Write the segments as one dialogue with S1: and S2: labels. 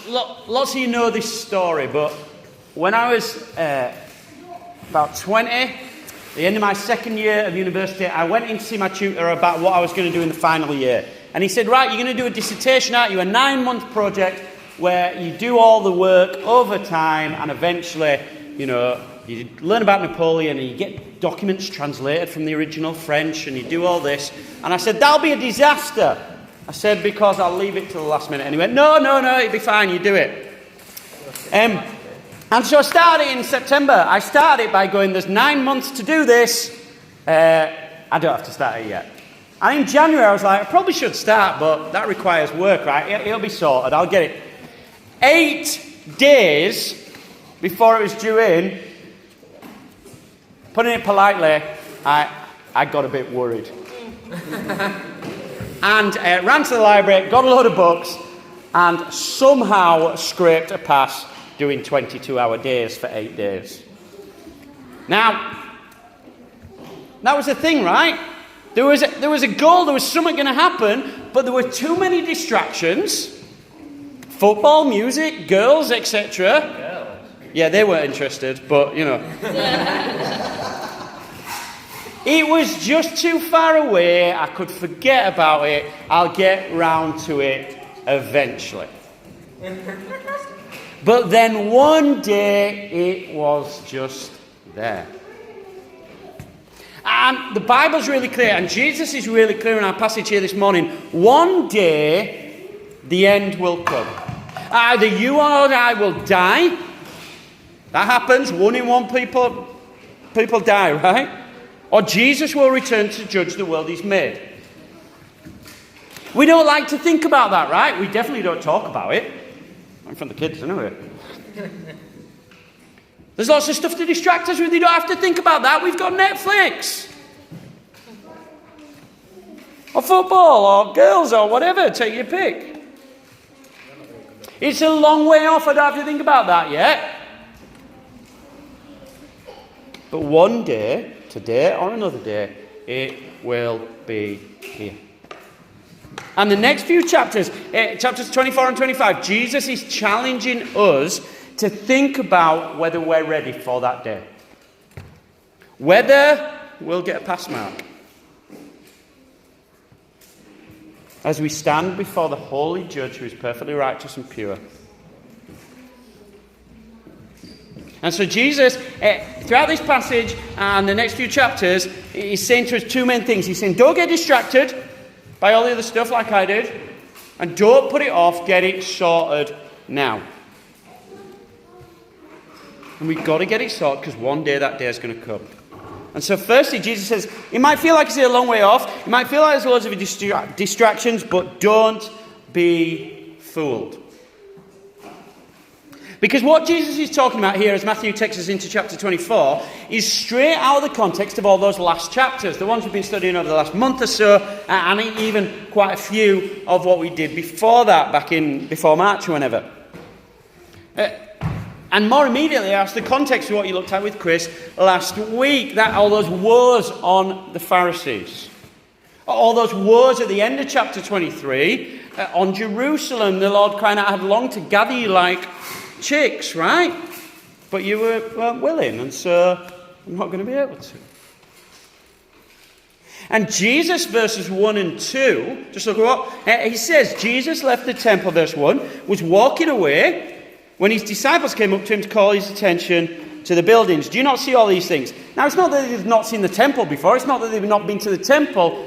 S1: lots of you know this story, but when I was about 20, at the end of my second year of university, I went in to see my tutor about what I was going to do in the final year. And he said, right, you're going to do a dissertation, aren't you? A 9-month project where you do all the work over time and eventually, you learn about Napoleon and you get documents translated from the original French and you do all this. And I said, that'll be a disaster. I said, because I'll leave it till the last minute. And he went, no, it'll be fine, you do it. And so I started in September. I started by going, there's 9 months to do this. I don't have to start it yet. And in January, I was like, I probably should start, but that requires work, right? It'll be sorted. I'll get it. 8 days before it was due in, putting it politely, I got a bit worried. And ran to the library, got a load of books, and somehow scraped a pass doing 22-hour days for 8 days. Now, that was the thing, right? There was a goal, there was something going to happen, but there were too many distractions. Football, music, girls, etc. Yeah, they weren't interested, but, It was just too far away. I could forget about it. I'll get round to it eventually. But then one day, it was just there. And the Bible's really clear, and Jesus is really clear in our passage here this morning. One day, the end will come. Either you or I will die. That happens. 1 in 1 people die, right? Or Jesus will return to judge the world he's made. We don't like to think about that, right? We definitely don't talk about it. I'm from the kids, anyway. There's lots of stuff to distract us with. You don't have to think about that. We've got Netflix. Or football, or girls, or whatever. Take your pick. It's a long way off. I don't have to think about that yet. But one day, today or another day, it will be here. And the next few chapters, chapters 24 and 25, Jesus is challenging us to think about whether we're ready for that day. Whether we'll get a pass mark. As we stand before the holy judge who is perfectly righteous and pure. And so Jesus, throughout this passage and the next few chapters, he's saying to us 2 main things. He's saying, don't get distracted by all the other stuff like I did. And don't put it off, get it sorted now. And we've got to get it sorted because one day that day is going to come. And so firstly, Jesus says, it might feel like it's a long way off. It might feel like there's loads of distractions, but don't be fooled. Because what Jesus is talking about here, as Matthew takes us into chapter 24, is straight out of the context of all those last chapters, the ones we've been studying over the last month or so, and even quite a few of what we did before that, before March or whenever. And more immediately, that's the context of what you looked at with Chris last week, that all those woes on the Pharisees. All those woes at the end of chapter 23 on Jerusalem, the Lord crying out, I had longed to gather you like chicks, right? But you weren't willing, and so I'm not going to be able to. And Jesus, verses 1 and 2, just look at what he says. Jesus left the temple, verse 1, was walking away when his disciples came up to him to call his attention to the buildings. Do you not see all these things? Now, it's not that they've not seen the temple before. It's not that they've not been to the temple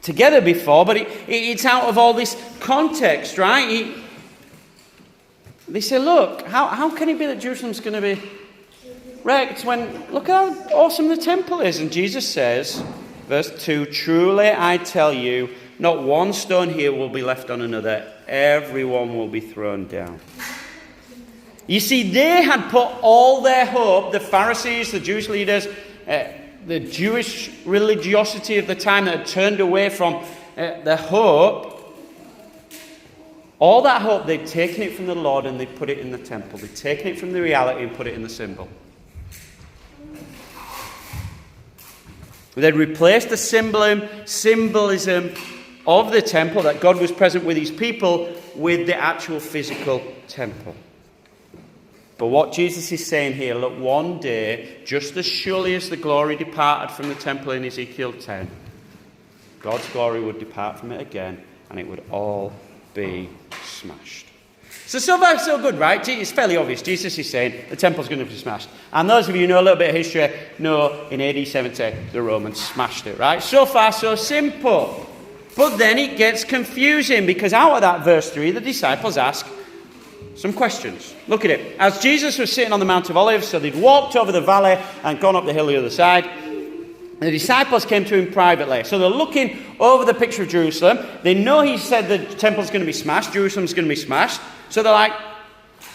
S1: together before, but it's out of all this context, right? They say, look, how can it be that Jerusalem's going to be wrecked when, look how awesome the temple is? And Jesus says, verse 2, truly I tell you, not one stone here will be left on another. Everyone will be thrown down. You see, they had put all their hope, the Pharisees, the Jewish leaders, the Jewish religiosity of the time that had turned away from the hope. All that hope, they'd taken it from the Lord and they'd put it in the temple. They'd taken it from the reality and put it in the symbol. They'd replaced the symbolism of the temple, that God was present with his people with the actual physical temple. But what Jesus is saying here, look, one day, just as surely as the glory departed from the temple in Ezekiel 10, God's glory would depart from it again, and it would all be smashed. So far, so good, right? It's fairly obvious. Jesus is saying the temple's going to be smashed. And those of you who know a little bit of history know in AD 70, the Romans smashed it, right? So far, so simple. But then it gets confusing, because out of that verse 3, the disciples ask some questions. Look at it. As Jesus was sitting on the Mount of Olives, so they'd walked over the valley and gone up the hill the other side, the disciples came to him privately. So they're looking over the picture of Jerusalem. They know he said the temple's going to be smashed, Jerusalem's going to be smashed. So they're like,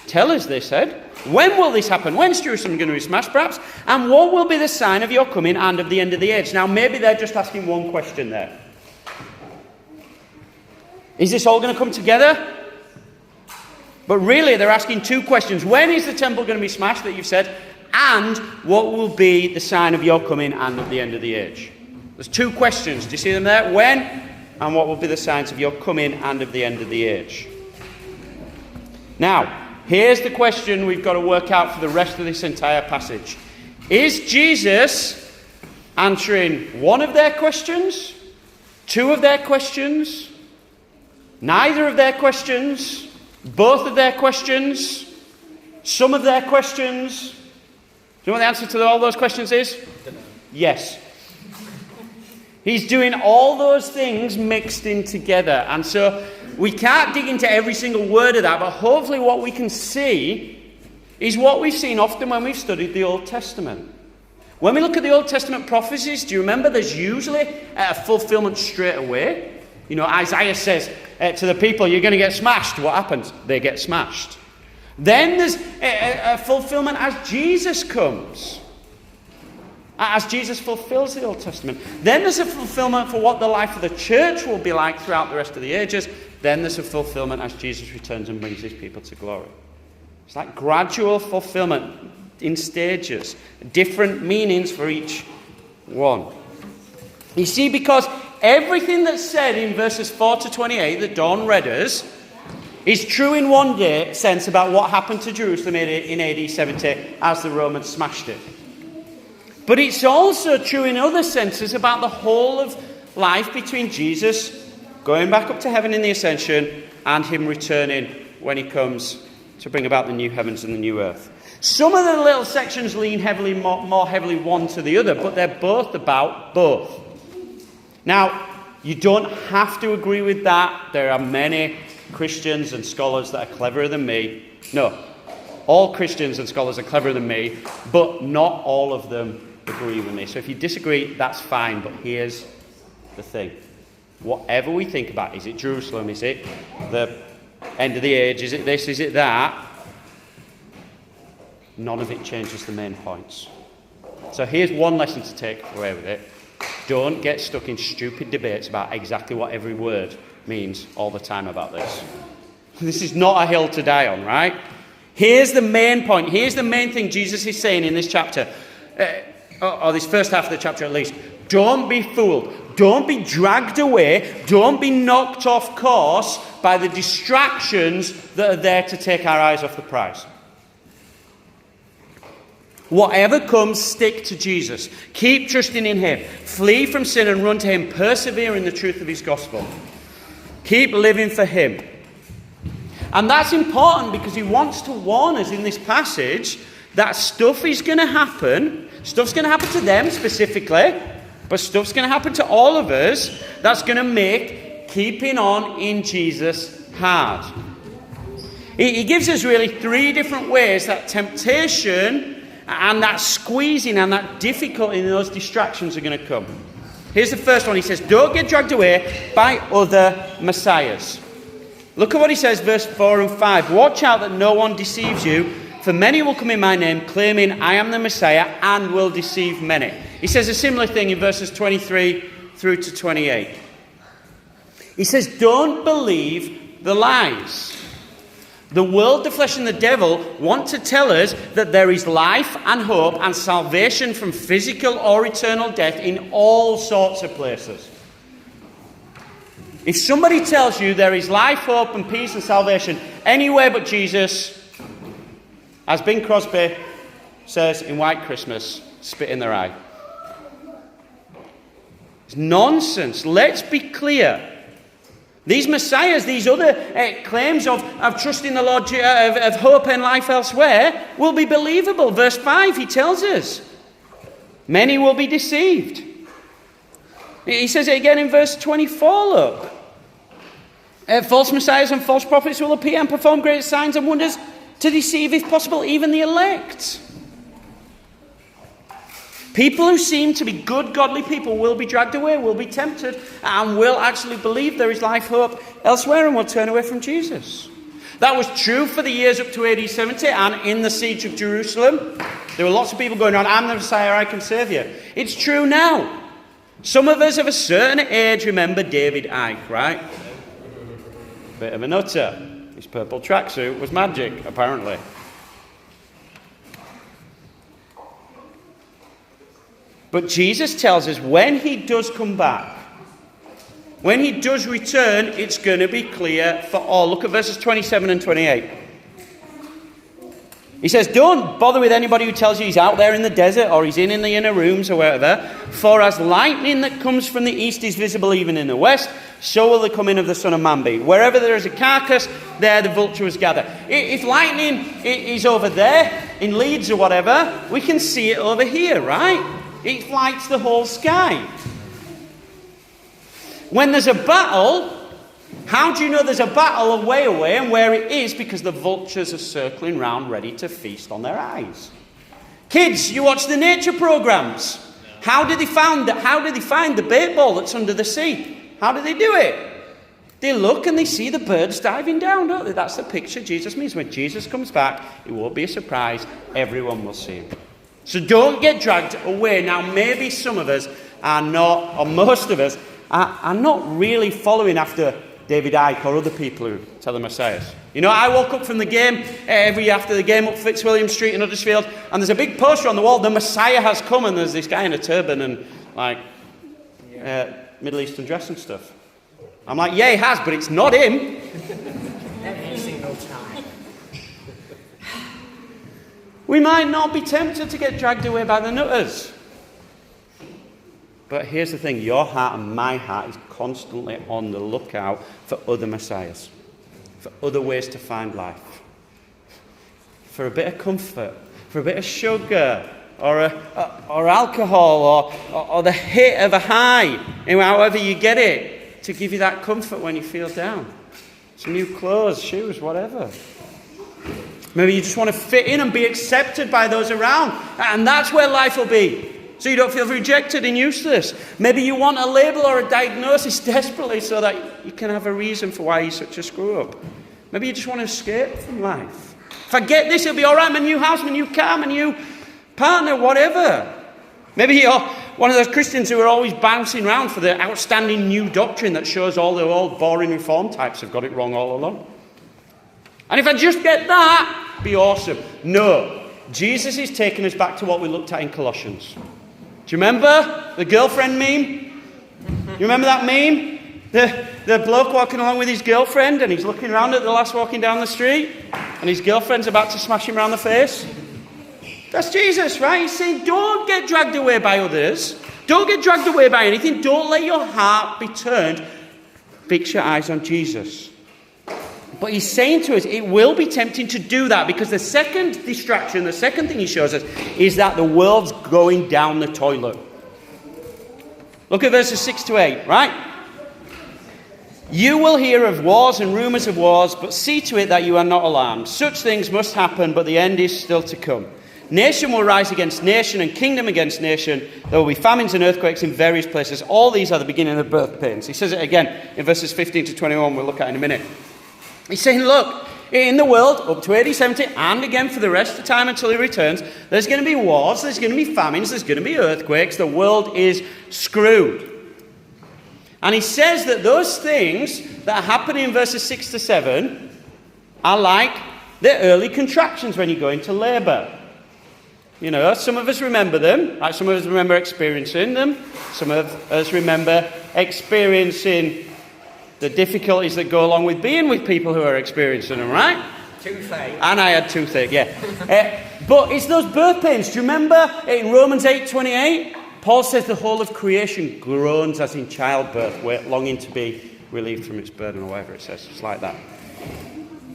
S1: tell us, they said. When will this happen? When's Jerusalem going to be smashed, perhaps? And what will be the sign of your coming and of the end of the age? Now, maybe they're just asking one question there. Is this all going to come together? But really, they're asking two questions. When is the temple going to be smashed, that you've said? And what will be the sign of your coming and of the end of the age? There's two questions. Do you see them there? When and what will be the signs of your coming and of the end of the age? Now, here's the question we've got to work out for the rest of this entire passage. Is Jesus answering one of their questions? Two of their questions? Neither of their questions? Both of their questions? Some of their questions? Do you know what the answer to all those questions is? Yes. He's doing all those things mixed in together. And so we can't dig into every single word of that, but hopefully what we can see is what we've seen often when we've studied the Old Testament. When we look at the Old Testament prophecies, do you remember there's usually a fulfillment straight away? You know, Isaiah says to the people, you're going to get smashed. What happens? They get smashed. Then there's a fulfillment as Jesus comes. As Jesus fulfills the Old Testament. Then there's a fulfillment for what the life of the church will be like throughout the rest of the ages. Then there's a fulfillment as Jesus returns and brings his people to glory. It's like gradual fulfillment in stages. Different meanings for each one. You see, because everything that's said in verses 4 to 28 that Dawn read us is true in one day sense about what happened to Jerusalem in AD 70 as the Romans smashed it. But it's also true in other senses about the whole of life between Jesus going back up to heaven in the ascension and him returning when he comes to bring about the new heavens and the new earth. Some of the little sections lean heavily, more heavily one to the other, but they're both about both. Now, you don't have to agree with that. There are many Christians and scholars that are cleverer than me. No, all Christians and scholars are cleverer than me, but not all of them agree with me. So if you disagree, that's fine, but here's the thing. Whatever we think about, is it Jerusalem, is it the end of the age, is it this, is it that? None of it changes the main points. So here's one lesson to take away with it. Don't get stuck in stupid debates about exactly what every word means all the time about this. This is not a hill to die on, right? Here's the main point. Here's the main thing Jesus is saying in this chapter. Or this first half of the chapter at least. Don't be fooled. Don't be dragged away. Don't be knocked off course by the distractions that are there to take our eyes off the prize. Whatever comes, stick to Jesus. Keep trusting in him. Flee from sin and run to him. Persevere in the truth of his gospel. Keep living for him. And that's important because he wants to warn us in this passage that stuff is going to happen. Stuff's going to happen to them specifically, but stuff's going to happen to all of us that's going to make keeping on in Jesus hard. He gives us really three different ways that temptation and that squeezing and that difficulty in those distractions are going to come. Here's the first one. He says, don't get dragged away by other messiahs. Look at what he says, verse 4 and 5. Watch out that no one deceives you, for many will come in my name, claiming I am the Messiah, and will deceive many. He says a similar thing in verses 23 through to 28. He says, don't believe the lies. The world, the flesh, and the devil want to tell us that there is life and hope and salvation from physical or eternal death in all sorts of places. If somebody tells you there is life, hope and peace and salvation anywhere but Jesus, as Bing Crosby says in White Christmas, spit in their eye. It's nonsense. Let's be clear. These messiahs, these other claims of trusting the Lord, of hope and life elsewhere, will be believable. Verse 5, he tells us, many will be deceived. He says it again in verse 24, look. False messiahs and false prophets will appear and perform great signs and wonders to deceive, if possible, even the elect. People who seem to be good, godly people will be dragged away, will be tempted, and will actually believe there is life, hope elsewhere, and will turn away from Jesus. That was true for the years up to AD 70 and in the siege of Jerusalem. There were lots of people going on, I'm the Messiah, I can save you. It's true now. Some of us of a certain age remember David Icke, right? Bit of a nutter. His purple tracksuit was magic, apparently. But Jesus tells us when he does come back, when he does return, it's going to be clear for all. Look at verses 27 and 28. He says, don't bother with anybody who tells you he's out there in the desert or he's in the inner rooms or whatever. For as lightning that comes from the east is visible even in the west, so will the coming of the Son of Man be. Wherever there is a carcass, there the vultures gather. If lightning is over there in Leeds or whatever, we can see it over here, right? It lights the whole sky. When there's a battle, how do you know there's a battle a way away and where it is? Because the vultures are circling round ready to feast on their eyes. Kids, you watch the nature programs. How did they find the bait ball that's under the sea? How do they do it? They look and they see the birds diving down, don't they? That's the picture Jesus means. When Jesus comes back, it won't be a surprise. Everyone will see him. So don't get dragged away. Now, maybe some of us are not, or most of us, are not really following after David Icke or other people who tell the messiahs. You know, I walk up from the game every after the game up Fitzwilliam Street in Huddersfield, and there's a big poster on the wall, the Messiah has come, and there's this guy in a turban and, like, Middle Eastern dress and stuff. I'm like, yeah, he has, but it's not him.
S2: Every single time.
S1: We might not be tempted to get dragged away by the nutters. But here's the thing, your heart and my heart is constantly on the lookout for other messiahs, for other ways to find life, for a bit of comfort, for a bit of sugar, or alcohol, or the hit of a high, however you get it, to give you that comfort when you feel down. Some new clothes, shoes, whatever. Maybe you just want to fit in and be accepted by those around. And that's where life will be. So you don't feel rejected and useless. Maybe you want a label or a diagnosis desperately so that you can have a reason for why you're such a screw-up. Maybe you just want to escape from life. If I get this, it'll be all right. My new house, my new car, my new partner, whatever. Maybe you're one of those Christians who are always bouncing around for the outstanding new doctrine that shows all the old boring reform types have got it wrong all along. And if I just get that, be awesome. No. Jesus is taking us back to what we looked at in Colossians. Do you remember the girlfriend meme? You remember that meme? The bloke walking along with his girlfriend and he's looking around at the lass walking down the street and his girlfriend's about to smash him around the face. That's Jesus, right? He's saying don't get dragged away by others. Don't get dragged away by anything. Don't let your heart be turned. Fix your eyes on Jesus. But he's saying to us, it will be tempting to do that because the second distraction, the second thing he shows us, is that the world's going down the toilet. Look at verses 6 to 8, right? You will hear of wars and rumours of wars, but see to it that you are not alarmed. Such things must happen, but the end is still to come. Nation will rise against nation and kingdom against nation. There will be famines and earthquakes in various places. All these are the beginning of birth pains. He says it again in verses 15 to 21, we'll look at in a minute. He's saying, look, in the world, up to AD 70, and again for the rest of the time until he returns, there's going to be wars, there's going to be famines, there's going to be earthquakes. The world is screwed. And he says that those things that are happening in verses 6 to 7 are like the early contractions when you go into labour. You know, some of us remember them, like some of us remember experiencing them, some of us remember experiencing the difficulties that go along with being with people who are experiencing them, right?
S2: Toothache.
S1: And I had toothache, yeah. But it's those birth pains. Do you remember in Romans 8:28? Paul says the whole of creation groans as in childbirth, longing to be relieved from its burden, or whatever it says. It's like that.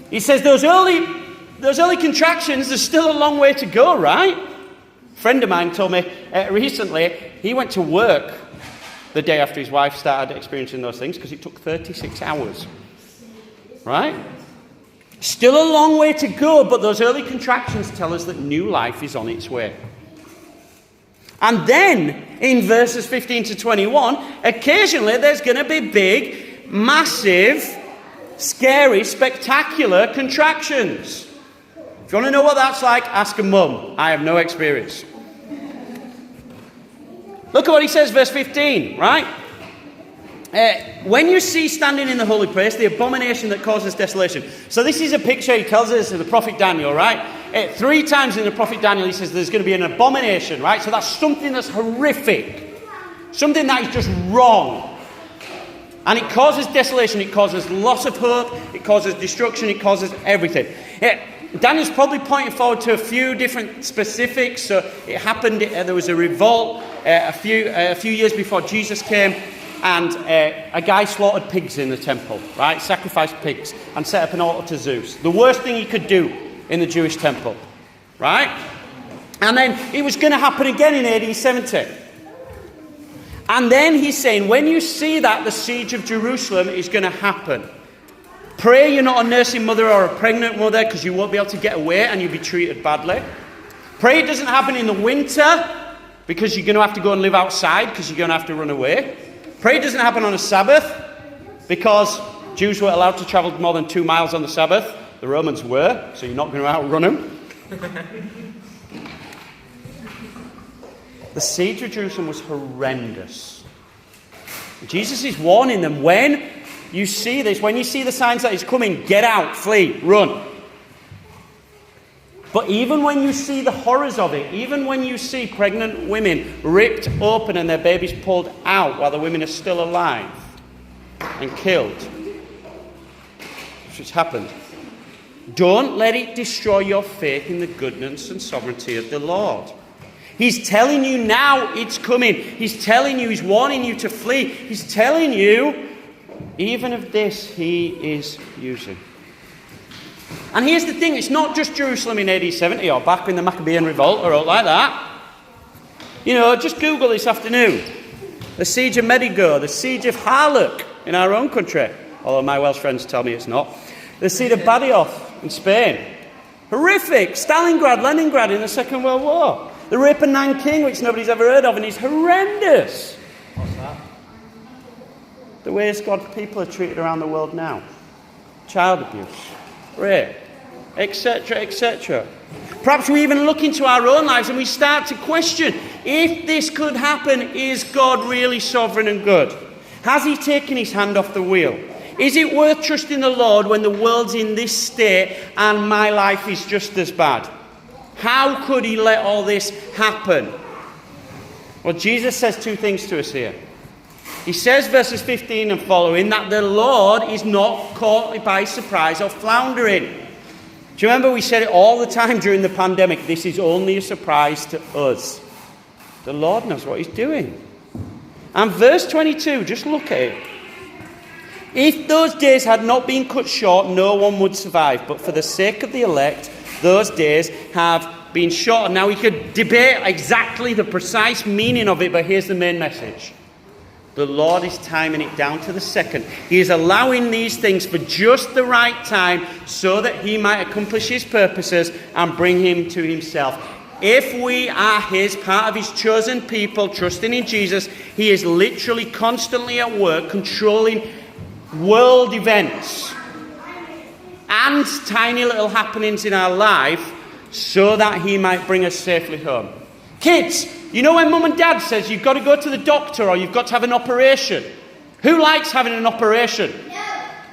S1: He says those early contractions, there's still a long way to go, right? A friend of mine told me recently he went to work the day after his wife started experiencing those things because it took 36 hours. Right? Still a long way to go, but those early contractions tell us that new life is on its way. And then, in verses 15 to 21, occasionally there's going to be big, massive, scary, spectacular contractions. If you want to know what that's like, ask a mum. I have no experience. Look at what he says, verse 15, right? When you see standing in the holy place, the abomination that causes desolation. So this is a picture, he tells us, of the prophet Daniel, right? 3 times in the prophet Daniel, he says there's going to be an abomination, right? So that's something that's horrific. Something that is just wrong. And it causes desolation, it causes loss of hope, it causes destruction, it causes everything. Daniel's probably pointing forward to a few different specifics. So it happened, there was a revolt a few years before Jesus came, and a guy slaughtered pigs in the temple, right? Sacrificed pigs and set up an altar to Zeus. The worst thing he could do in the Jewish temple, right? And then it was going to happen again in AD 70. And then he's saying, when you see that, the siege of Jerusalem is going to happen. Pray you're not a nursing mother or a pregnant mother, because you won't be able to get away and you'll be treated badly. Pray it doesn't happen in the winter, because you're going to have to go and live outside, because you're going to have to run away. Pray it doesn't happen on a Sabbath, because Jews weren't allowed to travel more than 2 miles on the Sabbath. The Romans were, so you're not going to outrun them. The siege of Jerusalem was horrendous. Jesus is warning them, when you see this, when you see the signs that it's coming, get out, flee, run. But even when you see the horrors of it, even when you see pregnant women ripped open and their babies pulled out while the women are still alive and killed, which has happened, don't let it destroy your faith in the goodness and sovereignty of the Lord. He's telling you now it's coming. He's telling you, he's warning you to flee. He's telling you, even of this, he is using. And here's the thing, it's not just Jerusalem in AD 70 or back in the Maccabean revolt or like that. You know, just Google this afternoon. The siege of Medigo, the siege of Harlech in our own country. Although my Welsh friends tell me it's not. The siege of Badajoz in Spain. Horrific. Stalingrad, Leningrad in the Second World War. The rape of Nanking, which nobody's ever heard of, and is horrendous.
S2: What's that?
S1: The ways God's people are treated around the world now. Child abuse, rape, etc., etc. Perhaps we even look into our own lives and we start to question, if this could happen, is God really sovereign and good? Has he taken his hand off the wheel? Is it worth trusting the Lord when the world's in this state and my life is just as bad? How could he let all this happen? Well, Jesus says 2 things to us here. He says, verses 15 and following, that the Lord is not caught by surprise or floundering. Do you remember we said it all the time during the pandemic? This is only a surprise to us. The Lord knows what he's doing. And verse 22, just look at it. If those days had not been cut short, no one would survive. But for the sake of the elect, those days have been shortened. Now we could debate exactly the precise meaning of it, but here's the main message. The Lord is timing it down to the second. He is allowing these things for just the right time so that he might accomplish his purposes and bring him to himself. If we are his, part of his chosen people, trusting in Jesus, he is literally constantly at work controlling world events and tiny little happenings in our life so that he might bring us safely home. Kids, you know when mum and dad says you've got to go to the doctor or you've got to have an operation? Who likes having an operation?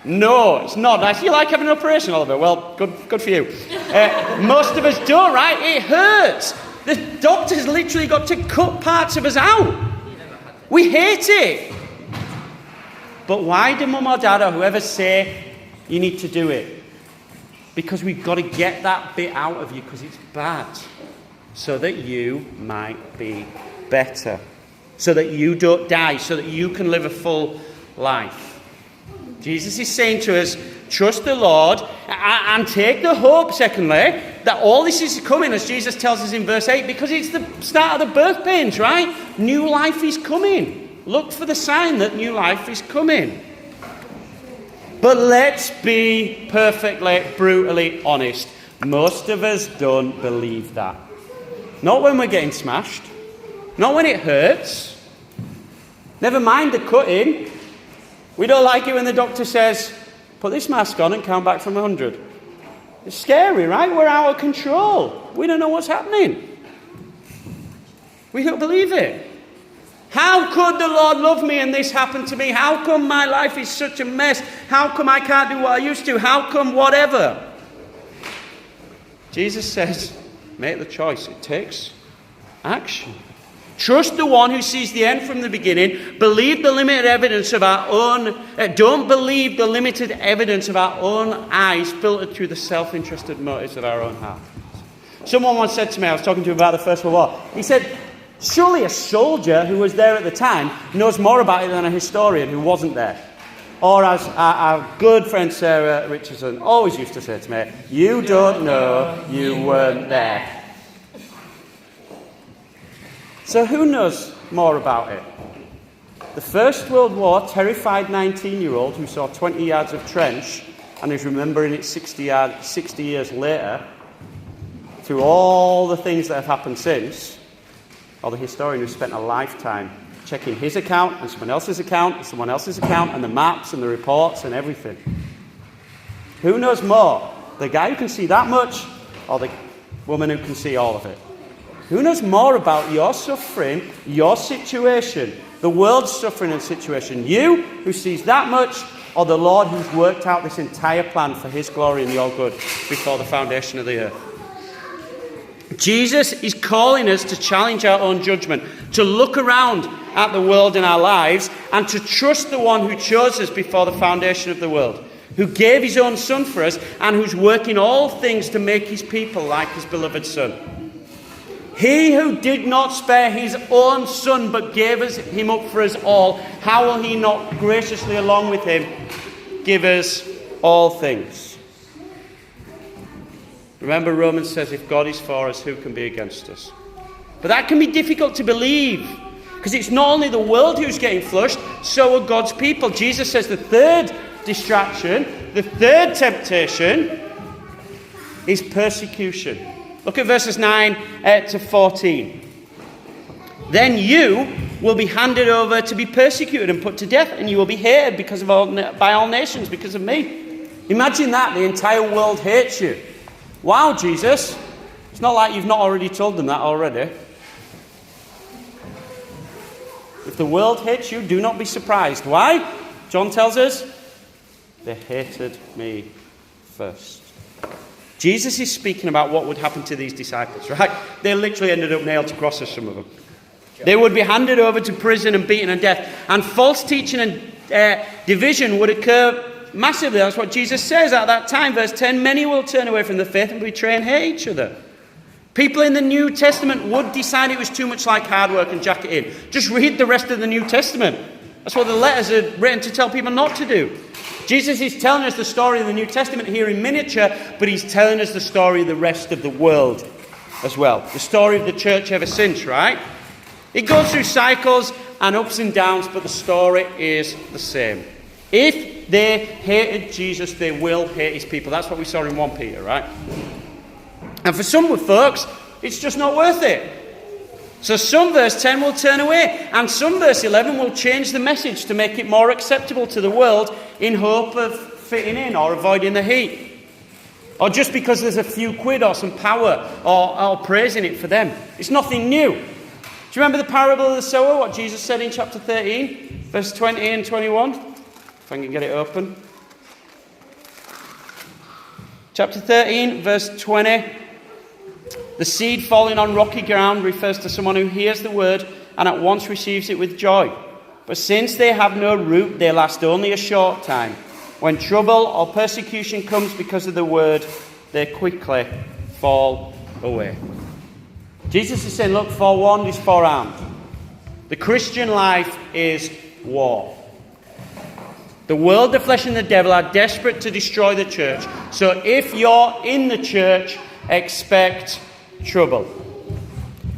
S1: No, it's not nice. You like having an operation, Oliver? Well, good for you. Most of us don't, right? It hurts. The doctor's literally got to cut parts of us out. We hate it. But why do mum or dad or whoever say you need to do it? Because we've got to get that bit out of you because it's bad. So that you might be better. So that you don't die. So that you can live a full life. Jesus is saying to us, trust the Lord and take the hope, secondly, that all this is coming, as Jesus tells us in verse 8, because it's the start of the birth pains, right? New life is coming. Look for the sign that new life is coming. But let's be perfectly, brutally honest. Most of us don't believe that. Not when we're getting smashed. Not when it hurts. Never mind the cutting. We don't like it when the doctor says, put this mask on and count back from 100. It's scary, right? We're out of control. We don't know what's happening. We don't believe it. How could the Lord love me and this happened to me? How come my life is such a mess? How come I can't do what I used to? How come whatever? Jesus says, make the choice. It takes action. Trust the one who sees the end from the beginning. Believe the limited evidence of our own. Don't believe the limited evidence of our own eyes filtered through the self-interested motives of our own heart. Someone once said to me, I was talking to him about the First World War. He said, surely a soldier who was there at the time knows more about it than a historian who wasn't there. Or as our good friend Sarah Richardson always used to say to me, you don't know, you weren't there. So who knows more about it? The First World War terrified 19-year-old who saw 20 yards of trench and is remembering it 60 years later through all the things that have happened since, or the historian who spent a lifetime checking his account and someone else's account and someone else's account and the maps and the reports and everything. Who knows more? The guy who can see that much or the woman who can see all of it? Who knows more about your suffering, your situation, the world's suffering and situation? You, who sees that much, or the Lord who's worked out this entire plan for his glory and your good before the foundation of the earth? Jesus is calling us to challenge our own judgment, to look around at the world in our lives and to trust the one who chose us before the foundation of the world, who gave his own son for us and who's working all things to make his people like his beloved son. He who did not spare his own son but gave him up for us all, how will he not graciously along with him give us all things? Remember, Romans says, if God is for us, who can be against us? But that can be difficult to believe, because it's not only the world who's getting flushed, so are God's people. Jesus says the third distraction, the third temptation, is persecution. Look at verses 9 to 14. Then you will be handed over to be persecuted and put to death, and you will be hated by all nations because of me. Imagine that, the entire world hates you. Wow, Jesus. It's not like you've not already told them that already. If the world hates you, do not be surprised. Why? John tells us, they hated me first. Jesus is speaking about what would happen to these disciples, right? They literally ended up nailed to crosses, some of them. They would be handed over to prison and beaten and death. And false teaching and division would occur massively. That's what Jesus says at that time. Verse 10, many will turn away from the faith and betray and hate each other. People in the New Testament would decide it was too much like hard work and jack it in. Just read the rest of the New Testament. That's what the letters are written to tell people not to do. Jesus is telling us the story of the New Testament here in miniature, but he's telling us the story of the rest of the world as well. The story of the church ever since, right? It goes through cycles and ups and downs, but the story is the same. If they hated Jesus, they will hate his people. That's what we saw in 1 Peter, right? And for some folks, it's just not worth it. So some verse 10 will turn away, and some verse 11 will change the message to make it more acceptable to the world in hope of fitting in or avoiding the heat. Or just because there's a few quid or some power or praise in it for them. It's nothing new. Do you remember the parable of the sower, what Jesus said in chapter 13, verse 20 and 21? If I can get it open. Chapter 13, verse 20. The seed falling on rocky ground refers to someone who hears the word and at once receives it with joy. But since they have no root, they last only a short time. When trouble or persecution comes because of the word, they quickly fall away. Jesus is saying, look, forewarned is forearmed. The Christian life is war. The world, the flesh, and the devil are desperate to destroy the church. So if you're in the church, expect trouble.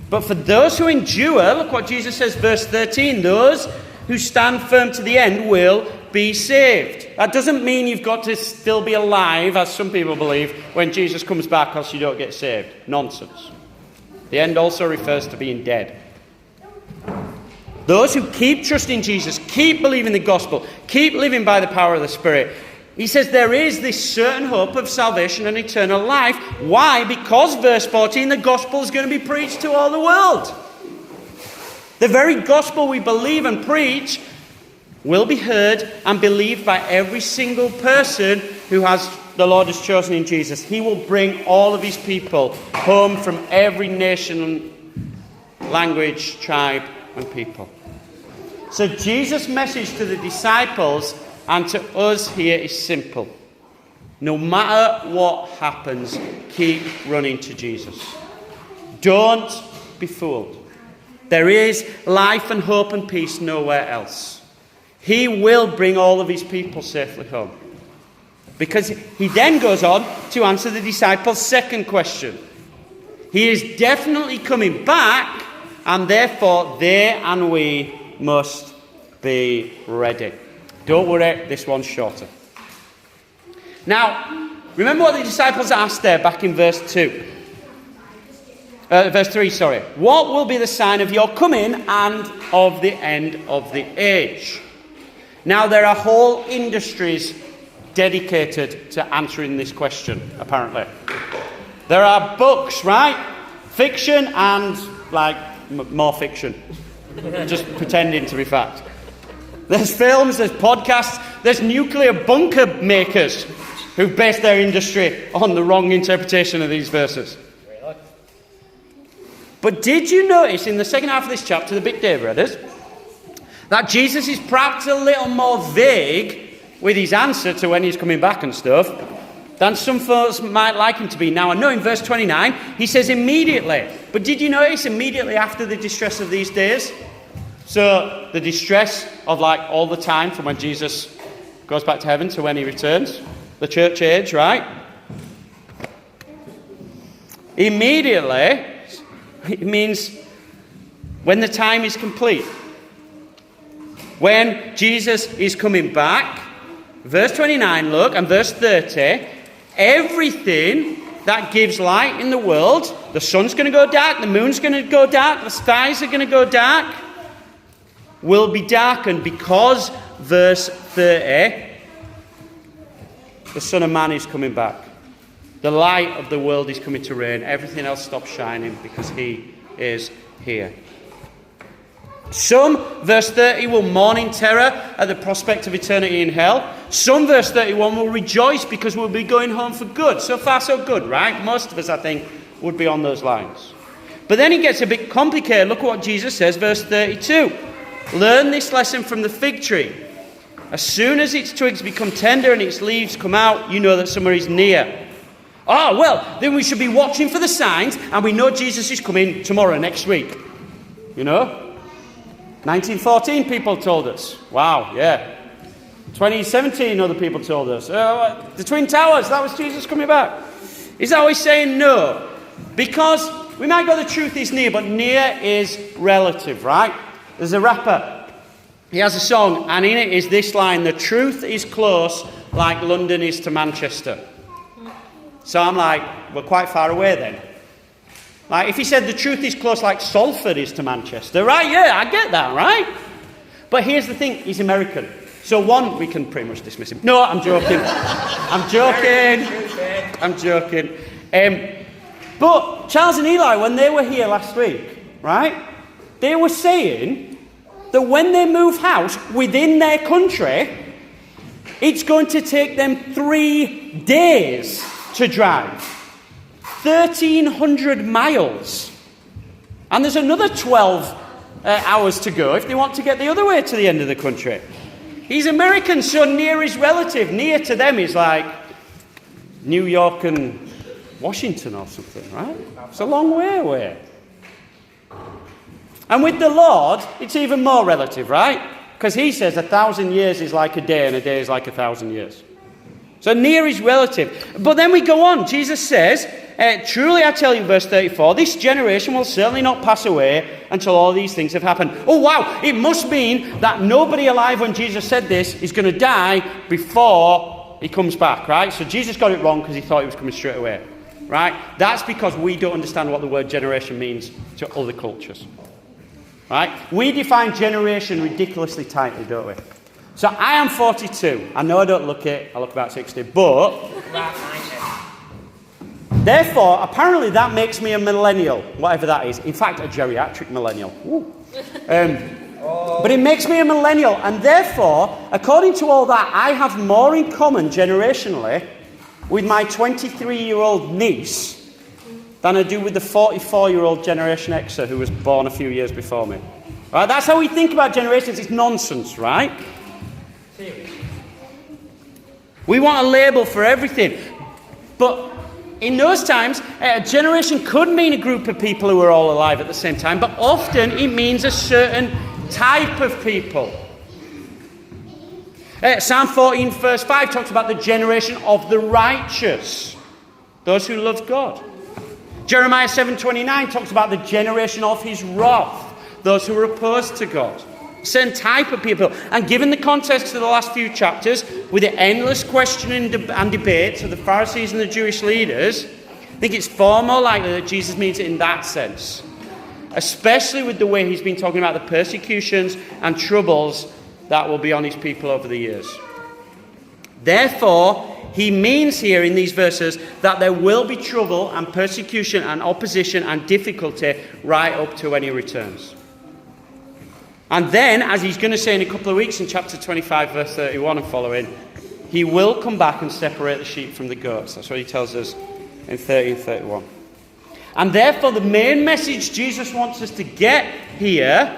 S1: But for those who endure, look what Jesus says, verse 13, those who stand firm to the end will be saved. That doesn't mean you've got to still be alive, as some people believe, when Jesus comes back, else you don't get saved. Nonsense. The end also refers to being dead. Those who keep trusting Jesus, keep believing the gospel, keep living by the power of the Spirit. He says there is this certain hope of salvation and eternal life. Why? Because, verse 14, the gospel is going to be preached to all the world. The very gospel we believe and preach will be heard and believed by every single person who the Lord has chosen in Jesus. He will bring all of his people home from every nation, language, tribe, and people. So Jesus' message to the disciples and to us here is simple. No matter what happens, keep running to Jesus. Don't be fooled. There is life and hope and peace nowhere else. He will bring all of his people safely home. Because he then goes on to answer the disciples' second question. He is definitely coming back, and therefore they and we must be ready. Don't worry, this one's shorter. Now, remember what the disciples asked there back in verse 3, What will be the sign of your coming and of the end of the age? Now, there are whole industries dedicated to answering this question, apparently. There are books, right? Fiction and, more fiction. Just pretending to be fact. There's films, there's podcasts, there's nuclear bunker makers who've based their industry on the wrong interpretation of these verses. But did you notice in the second half of this chapter, the bit Dave read us, that Jesus is perhaps a little more vague with his answer to when he's coming back and stuff than some folks might like him to be. Now, I know in verse 29, he says immediately. But did you notice immediately after the distress of these days? So, the distress of all the time from when Jesus goes back to heaven to when he returns. The church age, right? Immediately, it means when the time is complete. When Jesus is coming back, verse 29, look, and verse 30, everything that gives light in the world, the sun's going to go dark, the moon's going to go dark, the skies are going to go dark, will be darkened because, verse 30, the Son of Man is coming back. The light of the world is coming to reign. Everything else stops shining because he is here. Some, verse 30, will mourn in terror at the prospect of eternity in hell. Some, verse 31, will rejoice because we'll be going home for good. So far, so good, right? Most of us, I think, would be on those lines. But then it gets a bit complicated. Look at what Jesus says, verse 32. Learn this lesson from the fig tree. As soon as its twigs become tender and its leaves come out, you know that summer is near. Oh, well, then we should be watching for the signs, and we know Jesus is coming tomorrow, next week. You know? 1914 people told us. Wow, yeah. 2017 other people told us. The Twin Towers, that was Jesus coming back. Is that what he's saying? No. Because we might go the truth is near, but near is relative, right? There's a rapper. He has a song, and in it is this line, the truth is close like London is to Manchester. So I'm like, we're quite far away then. Like, if he said the truth is close like Salford is to Manchester, right? Yeah, I get that, right? But here's the thing, he's American. So one, we can pretty much dismiss him. No, I'm joking. I'm joking. But Charles and Eli, when they were here last week, right? They were saying that when they move house within their country, it's going to take them 3 days to drive. 1,300 miles. And there's another 12 hours to go if they want to get the other way to the end of the country. He's American, so near his relative. Near to them is like New York and Washington or something, right? It's a long way away. And with the Lord, it's even more relative, right? Because he says 1,000 years is like a day and a day is like 1,000 years. So near is relative. But then we go on. Jesus says, truly I tell you, verse 34, this generation will certainly not pass away until all these things have happened. Oh, wow. It must mean that nobody alive when Jesus said this is going to die before he comes back, right? So Jesus got it wrong because he thought he was coming straight away, right? That's because we don't understand what the word generation means to other cultures, right? We define generation ridiculously tightly, don't we? So I am 42. I know I don't look it. I look about 60. But therefore, apparently that makes me a millennial, whatever that is. In fact, a geriatric millennial. But it makes me a millennial. And therefore, according to all that, I have more in common generationally with my 23-year-old niece than I do with the 44-year-old Generation Xer who was born a few years before me. Right? That's how we think about generations. It's nonsense, right? We want a label for everything. But in those times, a generation could mean a group of people who are all alive at the same time, but often it means a certain type of people. Psalm 14 verse 5 talks about the generation of the righteous, those who love God. Jeremiah 7:29 talks about the generation of his wrath, those who are opposed to God. Certain type of people. And given the context of the last few chapters, with the endless questioning and debates of the Pharisees and the Jewish leaders, I think it's far more likely that Jesus means it in that sense. Especially with the way he's been talking about the persecutions and troubles that will be on his people over the years. Therefore, he means here in these verses that there will be trouble and persecution and opposition and difficulty right up to when he returns. And then, as he's going to say in a couple of weeks in chapter 25, verse 31 and following, he will come back and separate the sheep from the goats. That's what he tells us in 30 and 31. And therefore, the main message Jesus wants us to get here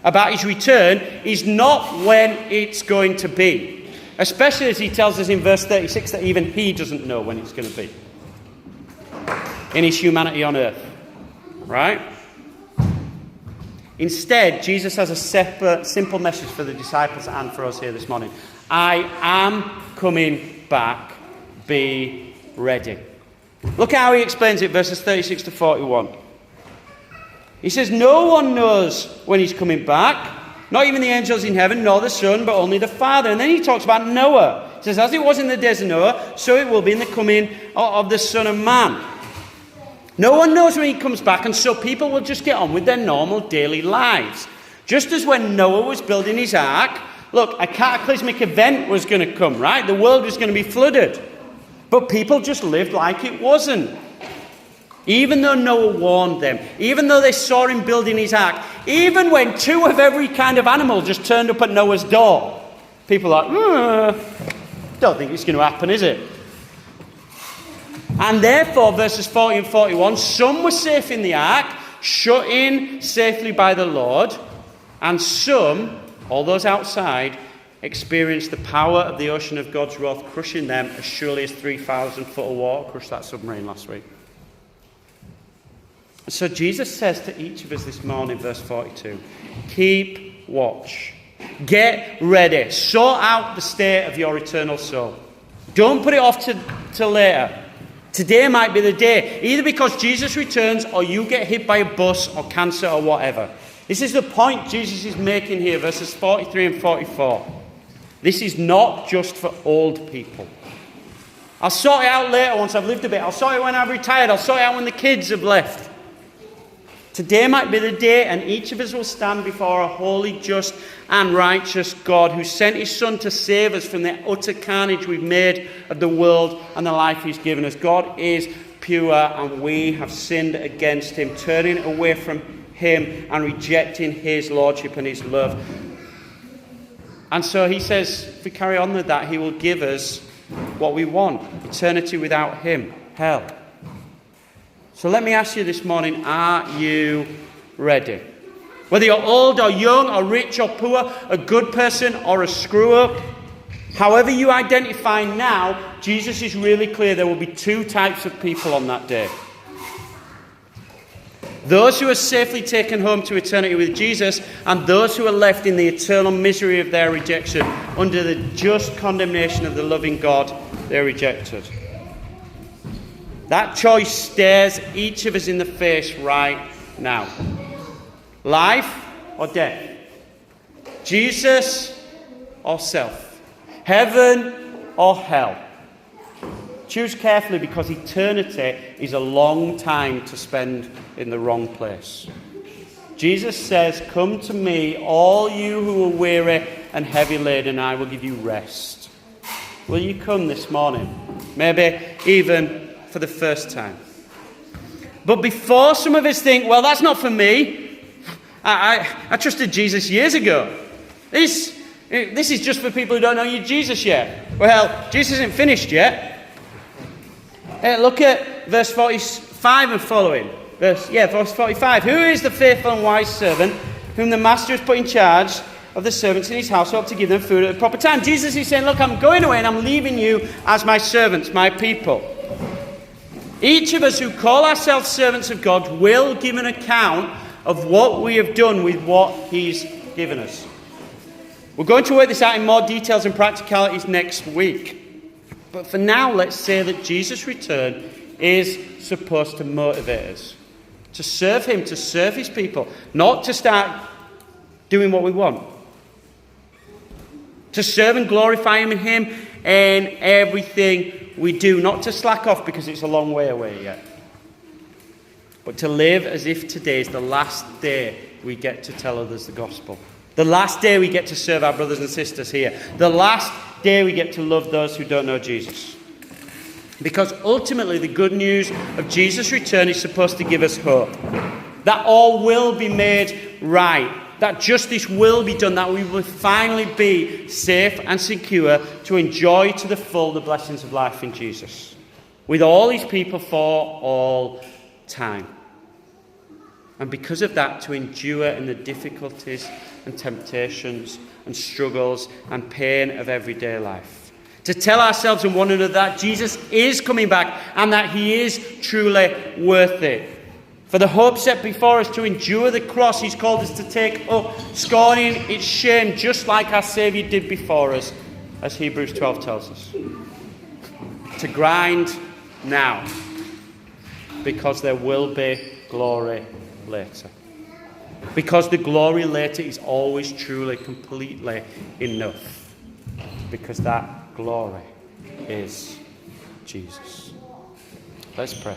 S1: about his return is not when it's going to be. Especially as he tells us in verse 36 that even he doesn't know when it's going to be. In his humanity on earth. Right? Instead, Jesus has a separate, simple message for the disciples and for us here this morning. I am coming back. Be ready. Look how he explains it, verses 36 to 41. He says, no one knows when he's coming back, not even the angels in heaven, nor the Son, but only the Father. And then he talks about Noah. He says, as it was in the days of Noah, so it will be in the coming of the Son of Man. No one knows when he comes back, and so people will just get on with their normal daily lives. Just as when Noah was building his ark, look, a cataclysmic event was going to come, right? The world was going to be flooded. But people just lived like it wasn't. Even though Noah warned them, even though they saw him building his ark, even when 2 of every kind of animal just turned up at Noah's door, people are like, don't think it's going to happen, is it? And therefore, verses 40 and 41, some were safe in the ark, shut in safely by the Lord, and some, all those outside, experienced the power of the ocean of God's wrath crushing them as surely as 3,000 foot of water crushed that submarine last week. So Jesus says to each of us this morning, verse 42, keep watch. Get ready. Sort out the state of your eternal soul. Don't put it off to later. Today might be the day, either because Jesus returns or you get hit by a bus or cancer or whatever. This is the point Jesus is making here, verses 43 and 44. This is not just for old people. I'll sort it out later once I've lived a bit. I'll sort it when I've retired. I'll sort it out when the kids have left. Today might be the day, and each of us will stand before a holy, just, and righteous God who sent his Son to save us from the utter carnage we've made of the world and the life he's given us. God is pure, and we have sinned against him, turning away from him and rejecting his lordship and his love. And so he says, if we carry on with that, he will give us what we want, eternity without him, hell. So let me ask you this morning, are you ready? Whether you're old or young or rich or poor, a good person or a screw-up, however you identify now, Jesus is really clear there will be two types of people on that day. Those who are safely taken home to eternity with Jesus, and those who are left in the eternal misery of their rejection under the just condemnation of the loving God they rejected. That choice stares each of us in the face right now. Life or death? Jesus or self? Heaven or hell? Choose carefully, because eternity is a long time to spend in the wrong place. Jesus says, "Come to me, all you who are weary and heavy laden, and I will give you rest." Will you come this morning? Maybe even for the first time. But before some of us think, well, that's not for me. I trusted Jesus years ago. This is just for people who don't know you Jesus yet. Well, Jesus isn't finished yet. Look at verse 45 and following. Verse 45. Who is the faithful and wise servant whom the master has put in charge of the servants in his household to give them food at the proper time? Jesus is saying, look, I'm going away and I'm leaving you as my servants, my people. Each of us who call ourselves servants of God will give an account of what we have done with what he's given us. We're going to work this out in more details and practicalities next week. But for now, let's say that Jesus' return is supposed to motivate us. To serve him, to serve his people. Not to start doing what we want. To serve and glorify him in everything we do. Not to slack off because it's a long way away yet. But to live as if today is the last day we get to tell others the gospel. The last day we get to serve our brothers and sisters here. The last day we get to love those who don't know Jesus. Because ultimately the good news of Jesus' return is supposed to give us hope. That all will be made right. That justice will be done. That we will finally be safe and secure to enjoy to the full the blessings of life in Jesus. With all his people for all time. And because of that, to endure in the difficulties and temptations and struggles and pain of everyday life. To tell ourselves and one another that Jesus is coming back and that he is truly worth it. For the hope set before us to endure the cross, he's called us to take up, scorning its shame, just like our Saviour did before us, as Hebrews 12 tells us. To grind now, because there will be glory later. Because the glory later is always truly, completely enough. Because that glory is Jesus. Let's pray.